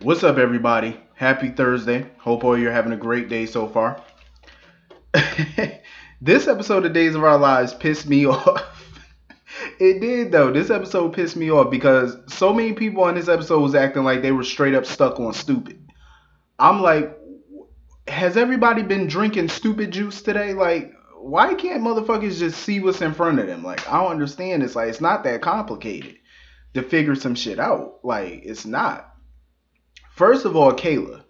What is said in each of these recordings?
What's up, everybody? Happy Thursday. Hope all you're having a great day so far. This episode of Days of Our Lives pissed me off. It did, though. This episode pissed me off because so many people on this episode was acting like they were straight up stuck on stupid. I'm like, has everybody been drinking stupid juice today? Like, why can't motherfuckers just see what's in front of them? Like, I don't understand. It's like, it's not that complicated to figure some shit out. Like, it's not. First of all, Kayla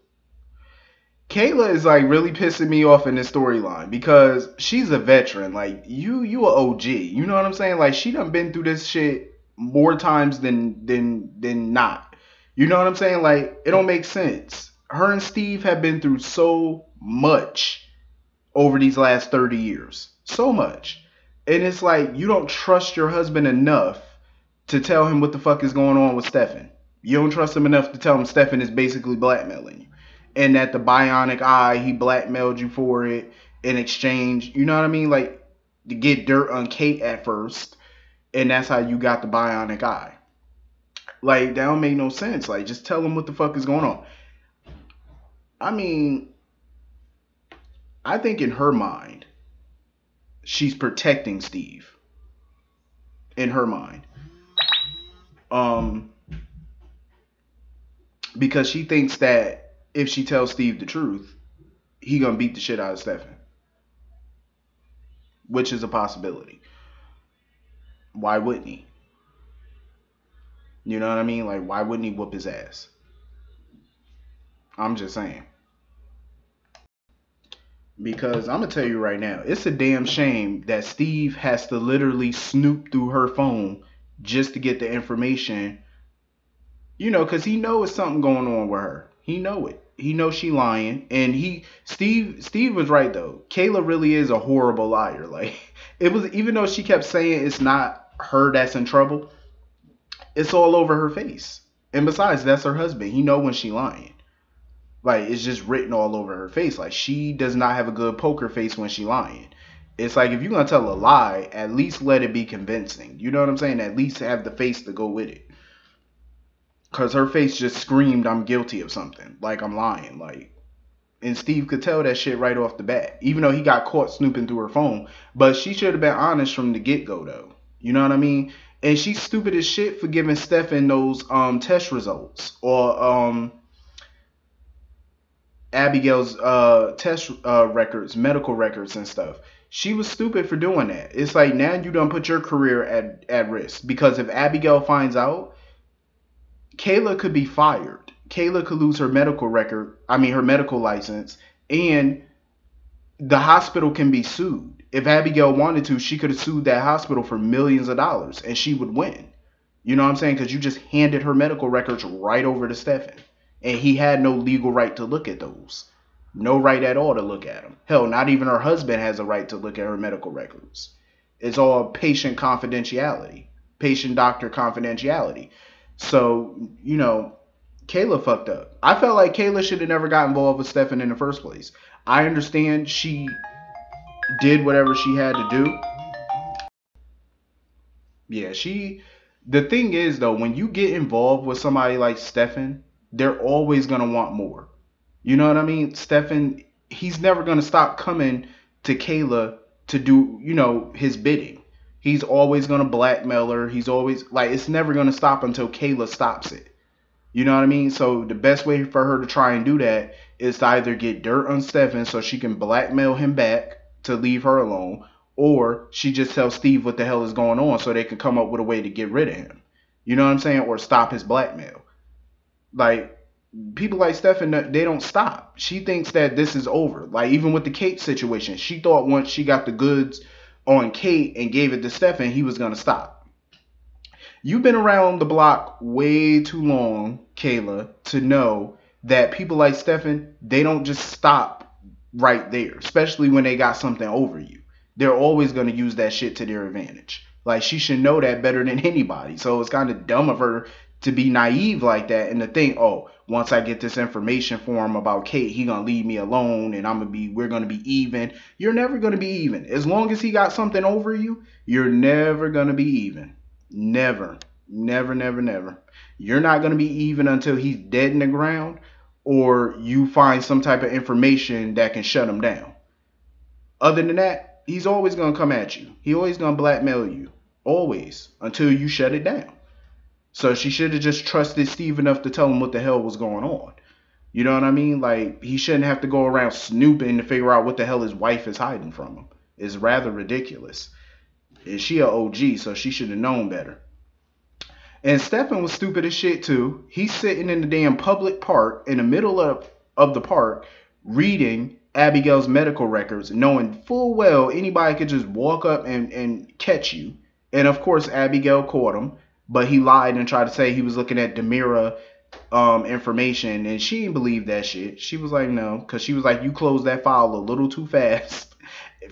is like really pissing me off in this storyline because she's a veteran. Like you a OG. You know what I'm saying? Like she done been through this shit more times than not. You know what I'm saying? Like it don't make sense. Her and Steve have been through so much over these last 30 years. So much. And it's like you don't trust your husband enough to tell him what the fuck is going on with Stefan. You don't trust him enough to tell him Stefan is basically blackmailing you. And that the bionic eye, he blackmailed you for it in exchange. You know what I mean? Like to get dirt on Kate at first. And that's how you got the bionic eye. Like that don't make no sense. Like just tell him what the fuck is going on. I mean, I think in her mind, she's protecting Steve. In her mind. Um, because she thinks that if she tells Steve the truth, he gonna beat the shit out of Stefan, which is a possibility. Why wouldn't he? You know what I mean? Like, why wouldn't he whoop his ass? I'm just saying. Because I'm gonna tell you right now, it's a damn shame that Steve has to literally snoop through her phone just to get the information. You know, because he knows something going on with her. He know it. He knows she lying, and Steve was right though. Kayla really is a horrible liar. Like it was, even though she kept saying it's not her that's in trouble, it's all over her face. And besides, that's her husband. He know when she lying. Like it's just written all over her face. Like she does not have a good poker face when she lying. It's like if you're gonna tell a lie, at least let it be convincing. You know what I'm saying? At least have the face to go with it. Cause her face just screamed, "I'm guilty of something." Like I'm lying. Like, and Steve could tell that shit right off the bat. Even though he got caught snooping through her phone, but she should have been honest from the get go, though. You know what I mean? And she's stupid as shit for giving Stefan those test results or Abigail's test records, medical records and stuff. She was stupid for doing that. It's like now you done put your career at risk because if Abigail finds out, Kayla could be fired. Kayla could lose her medical record, I mean her medical license, and the hospital can be sued. If Abigail wanted to, she could have sued that hospital for millions of dollars and she would win. You know what I'm saying? Because you just handed her medical records right over to Stefan. And he had no legal right to look at those. No right at all to look at them. Hell, not even her husband has a right to look at her medical records. It's all patient confidentiality, patient doctor confidentiality. So, you know, Kayla fucked up. I felt like Kayla should have never got involved with Stefan in the first place. I understand she did whatever she had to do. Yeah, she. The thing is, though, when you get involved with somebody like Stefan, they're always going to want more. You know what I mean? Stefan, he's never going to stop coming to Kayla to do, you know, his bidding. He's always going to blackmail her. He's always, like, it's never going to stop until Kayla stops it. You know what I mean? So the best way for her to try and do that is to either get dirt on Stefan so she can blackmail him back to leave her alone, or she just tells Steve what the hell is going on so they can come up with a way to get rid of him. You know what I'm saying? Or stop his blackmail. Like people like Stefan, they don't stop. She thinks that this is over. Like even with the Kate situation, she thought once she got the goods on Kate and gave it to Stefan, he was gonna stop. You've been around the block way too long, Kayla, to know that people like Stefan, they don't just stop right there, especially when they got something over you. They're always going to use that shit to their advantage. Like, she should know that better than anybody. So it's kind of dumb of her to be naive like that and to think, oh, once I get this information for him about Kate, he gonna leave me alone and we're gonna be even. You're never gonna be even. As long as he got something over you, you're never gonna be even. Never. Never, never, never. You're not going to be even until he's dead in the ground or you find some type of information that can shut him down. Other than that, he's always going to come at you. He always going to blackmail you. Always. Until you shut it down. So she should have just trusted Steve enough to tell him what the hell was going on. You know what I mean? Like, he shouldn't have to go around snooping to figure out what the hell his wife is hiding from him. It's rather ridiculous. And she a OG, so she should have known better. And Stefan was stupid as shit too. He's sitting in the damn public park in the middle of the park reading Abigail's medical records, knowing full well anybody could just walk up and catch you. And of course Abigail caught him, but he lied and tried to say he was looking at Demira information, and she didn't believe that shit. She was like, no, because she was like, you closed that file a little too fast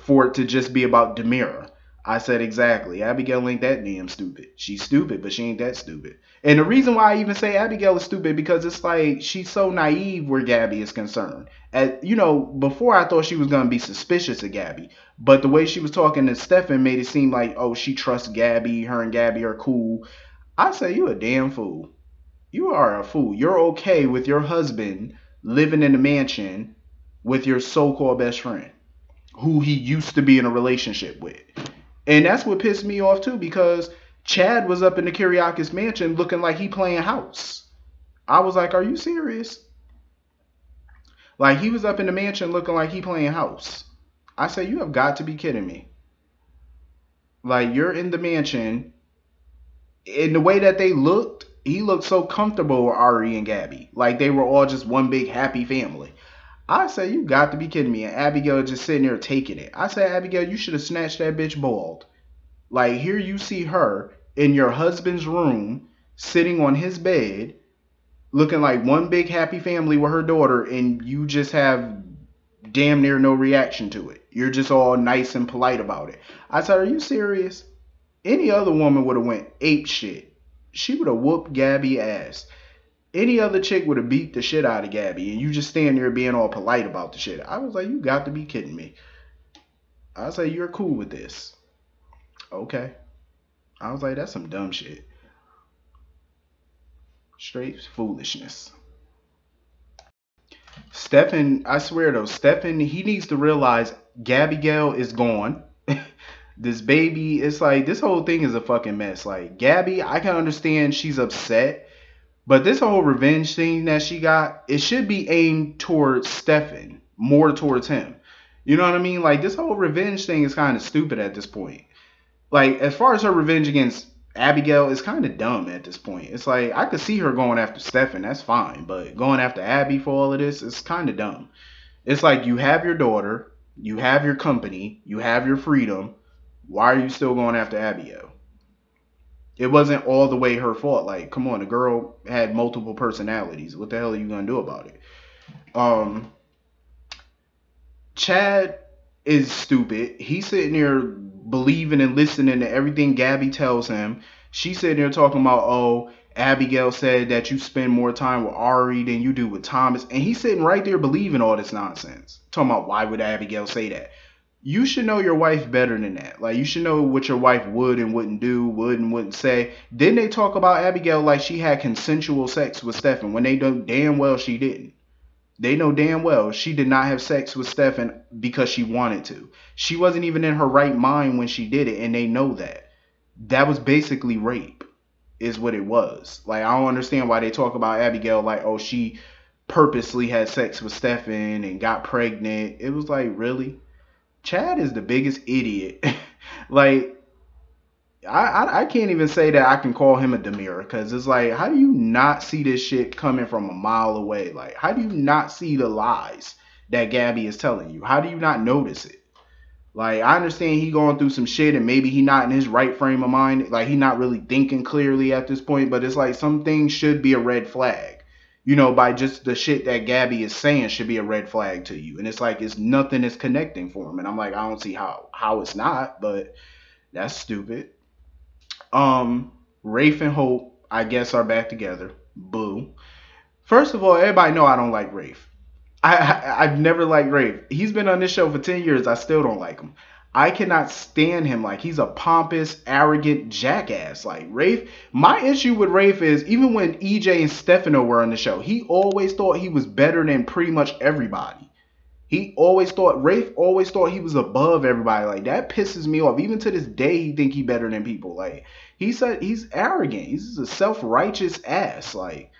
for it to just be about Demira. I said, exactly. Abigail ain't that damn stupid. She's stupid, but she ain't that stupid. And the reason why I even say Abigail is stupid, because it's like she's so naive where Gabby is concerned. Before I thought she was going to be suspicious of Gabby, but the way she was talking to Stefan made it seem like, oh, she trusts Gabby, her and Gabby are cool. I say, you a damn fool. You are a fool. You're okay with your husband living in a mansion with your so-called best friend, who he used to be in a relationship with. And that's what pissed me off too, because Chad was up in the Kyriakis mansion looking like he playing house. I was like, are you serious? Like, he was up in the mansion looking like he playing house. I said, you have got to be kidding me. Like, you're in the mansion. In the way that they looked, he looked so comfortable with Ari and Gabby. Like, they were all just one big happy family. I say, you got to be kidding me. And Abigail just sitting there taking it. I say, Abigail, you should have snatched that bitch bald. Like, here you see her in your husband's room, sitting on his bed, looking like one big happy family with her daughter, and you just have damn near no reaction to it. You're just all nice and polite about it. I said, are you serious? Any other woman would have went ape shit. She would have whooped Gabby ass. Any other chick would have beat the shit out of Gabby, and you just stand there being all polite about the shit. I was like, you got to be kidding me. I was like, you're cool with this. Okay. I was like, that's some dumb shit. Straight foolishness. Stefan, I swear though, Stefan, he needs to realize Gabigail is gone. This baby, it's like, this whole thing is a fucking mess. Like, Gabby, I can understand she's upset, but this whole revenge thing that she got, it should be aimed towards Stefan, more towards him. You know what I mean? Like, this whole revenge thing is kind of stupid at this point. Like, as far as her revenge against Abigail, it's kind of dumb at this point. It's like, I could see her going after Stefan, that's fine, but going after Abby for all of this, it's kind of dumb. It's like, you have your daughter, you have your company, you have your freedom. Why are you still going after Abigail? It wasn't all the way her fault. Like, come on, the girl had multiple personalities. What the hell are you gonna do about it? Um, Chad is stupid. He's sitting there believing and listening to everything Gabby tells him. She's sitting there talking about, oh, Abigail said that you spend more time with Ari than you do with Thomas. And he's sitting right there believing all this nonsense. Talking about, why would Abigail say that? You should know your wife better than that. Like, you should know what your wife would and wouldn't do, would and wouldn't say. Then they talk about Abigail like she had consensual sex with Stefan when they know damn well she didn't. They know damn well she did not have sex with Stefan because she wanted to. She wasn't even in her right mind when she did it, and they know that. That was basically rape, is what it was. Like, I don't understand why they talk about Abigail like, oh, she purposely had sex with Stefan and got pregnant. It was like, really? Chad is the biggest idiot. Like, I can't even say that I can call him a Demir, because it's like, how do you not see this shit coming from a mile away? Like, how do you not see the lies that Gabby is telling you? How do you not notice it? Like, I understand he going through some shit and maybe he not in his right frame of mind. Like, he not really thinking clearly at this point, but it's like some things should be a red flag. You know, by just the shit that Gabby is saying should be a red flag to you. And it's like, it's nothing is connecting for him. And I'm like, I don't see how it's not, but that's stupid. Rafe and Hope, I guess, are back together. Boo. First of all, everybody know I don't like Rafe. I've never liked Rafe. He's been on this show for 10 years. I still don't like him. I cannot stand him. Like, he's a pompous, arrogant jackass. Like, Rafe, my issue with Rafe is even when EJ and Stefano were on the show, he always thought he was better than pretty much everybody. Rafe always thought he was above everybody. Like, that pisses me off. Even to this day, he think he better than people. Like, he's arrogant. He's a self-righteous ass. Like,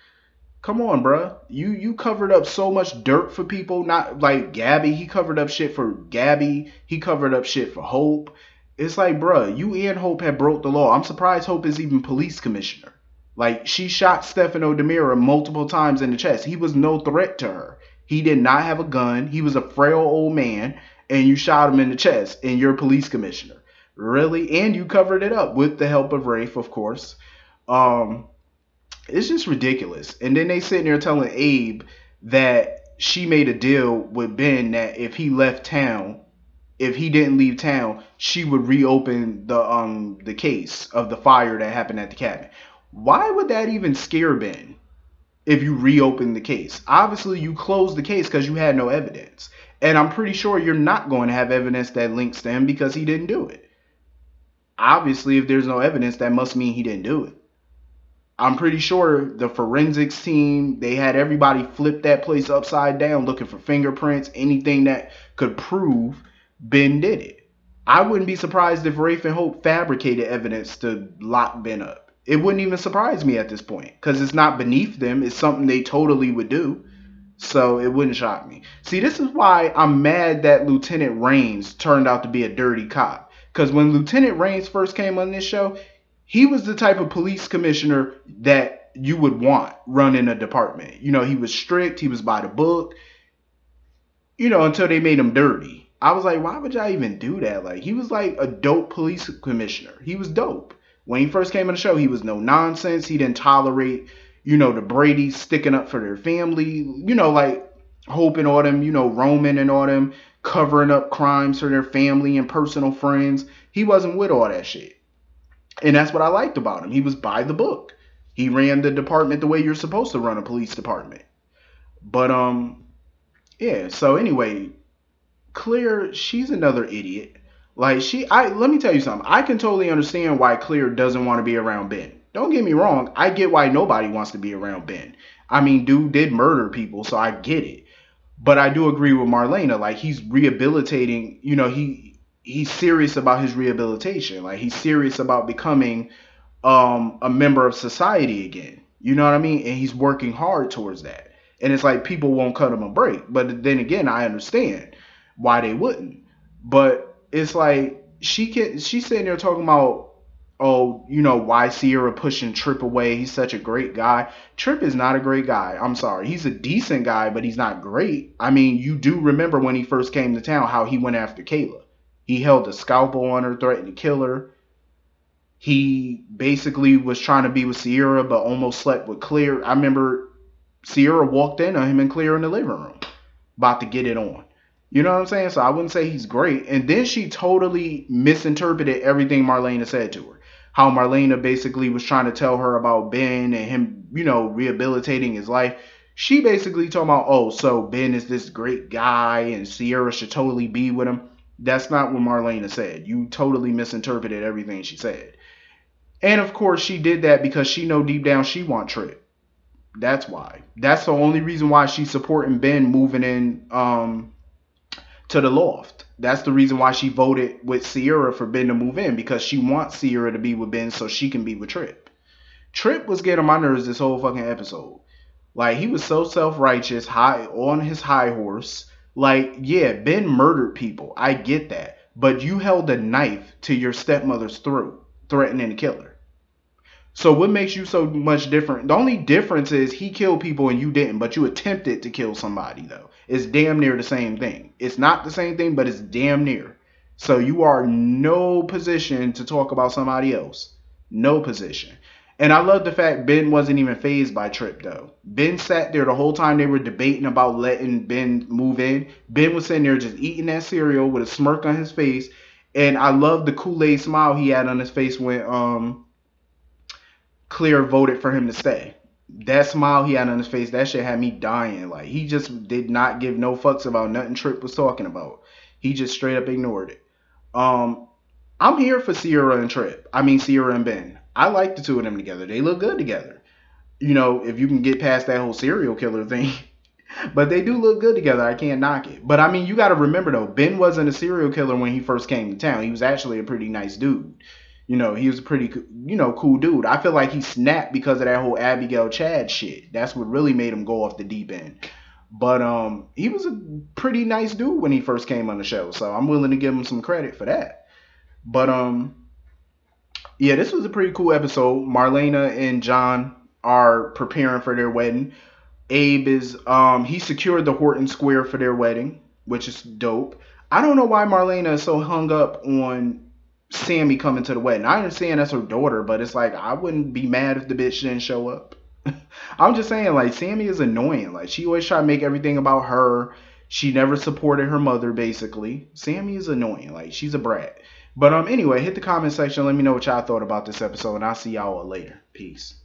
come on, bruh. You covered up so much dirt for people. Not like Gabby. He covered up shit for Gabby. He covered up shit for Hope. It's like, bruh, you and Hope had broke the law. I'm surprised Hope is even police commissioner. Like, she shot Stefano Demira multiple times in the chest. He was no threat to her. He did not have a gun. He was a frail old man, and you shot him in the chest, and you're police commissioner. Really? And you covered it up with the help of Rafe, of course. Um, it's just ridiculous. And then they sitting there telling Abe that she made a deal with Ben that if he didn't leave town, she would reopen the case of the fire that happened at the cabin. Why would that even scare Ben if you reopen the case? Obviously, you closed the case because you had no evidence. And I'm pretty sure you're not going to have evidence that links to him because he didn't do it. Obviously, if there's no evidence, that must mean he didn't do it. I'm pretty sure the forensics team, they had everybody flip that place upside down looking for fingerprints, anything that could prove Ben did it. I wouldn't be surprised if Rafe and Hope fabricated evidence to lock Ben up. It wouldn't even surprise me at this point because it's not beneath them. It's something they totally would do. So it wouldn't shock me. See, this is why I'm mad that Lieutenant Raines turned out to be a dirty cop. Because when Lieutenant Raines first came on this show, he was the type of police commissioner that you would want running a department. You know, he was strict. He was by the book. You know, until they made him dirty. I was like, why would y'all even do that? Like, he was like a dope police commissioner. He was dope. When he first came on the show, he was no nonsense. He didn't tolerate, you know, the Bradys sticking up for their family. You know, like Hope and all them, you know, Roman and all them covering up crimes for their family and personal friends. He wasn't with all that shit. And that's what I liked about him. He was by the book. He ran the department the way you're supposed to run a police department. But yeah, so anyway, Clear, she's another idiot. Like let me tell you something. I can totally understand why Clear doesn't want to be around Ben. Don't get me wrong, I get why nobody wants to be around Ben. I mean, dude did murder people, so I get it. But I do agree with Marlena, like he's rehabilitating, you know, he's serious about his rehabilitation. Like he's serious about becoming a member of society again. You know what I mean? And he's working hard towards that. And it's like people won't cut him a break. But then again, I understand why they wouldn't. But it's like she's sitting there talking about, oh, you know, why Sierra pushing Trip away? He's such a great guy. Trip is not a great guy. I'm sorry. He's a decent guy, but he's not great. I mean, you do remember when he first came to town how he went after Kayla. He held a scalpel on her, threatened to kill her. He basically was trying to be with Sierra, but almost slept with Clear. I remember Sierra walked in on him and Clear in the living room, about to get it on. You know what I'm saying? So I wouldn't say he's great. And then she totally misinterpreted everything Marlena said to her. How Marlena basically was trying to tell her about Ben and him, you know, rehabilitating his life. She basically told about, oh, so Ben is this great guy and Sierra should totally be with him. That's not what Marlena said. You totally misinterpreted everything she said. And of course she did that because she know deep down she want Trip. That's why. That's the only reason why she's supporting Ben moving in to the loft. That's the reason why she voted with Sierra for Ben to move in, because she wants Sierra to be with Ben so she can be with Trip. Trip was getting on my nerves this whole fucking episode. Like, he was so self-righteous, high on his high horse. Like, yeah, Ben murdered people. I get that. But you held a knife to your stepmother's throat, threatening to kill her. So what makes you so much different? The only difference is he killed people and you didn't, but you attempted to kill somebody, though. It's damn near the same thing. It's not the same thing, but it's damn near. So you are no position to talk about somebody else. No position. And I love the fact Ben wasn't even fazed by Trip, though. Ben sat there the whole time they were debating about letting Ben move in. Ben was sitting there just eating that cereal with a smirk on his face. And I love the Kool-Aid smile he had on his face when Clear voted for him to stay. That smile he had on his face, that shit had me dying. Like, he just did not give no fucks about nothing Trip was talking about. He just straight up ignored it. Um, I'm here for Sierra and Trip. I mean Sierra and Ben. I like the two of them together. They look good together. You know, if you can get past that whole serial killer thing. But they do look good together. I can't knock it. But I mean, you got to remember though, Ben wasn't a serial killer when he first came to town. He was actually a pretty nice dude. You know, he was a pretty, cool dude. I feel like he snapped because of that whole Abigail Chad shit. That's what really made him go off the deep end. But he was a pretty nice dude when he first came on the show. So I'm willing to give him some credit for that. But yeah, this was a pretty cool episode. Marlena and John are preparing for their wedding. Abe is he secured the Horton Square for their wedding, which is dope. I don't know why Marlena is so hung up on Sammy coming to the wedding. I understand that's her daughter, but it's like I wouldn't be mad if the bitch didn't show up. I'm just saying, like, Sammy is annoying. Like, she always try to make everything about her. She never supported her mother, basically. Sammy is annoying. Like, she's a brat. But anyway, hit the comment section. Let me know what y'all thought about this episode, and I'll see y'all later. Peace.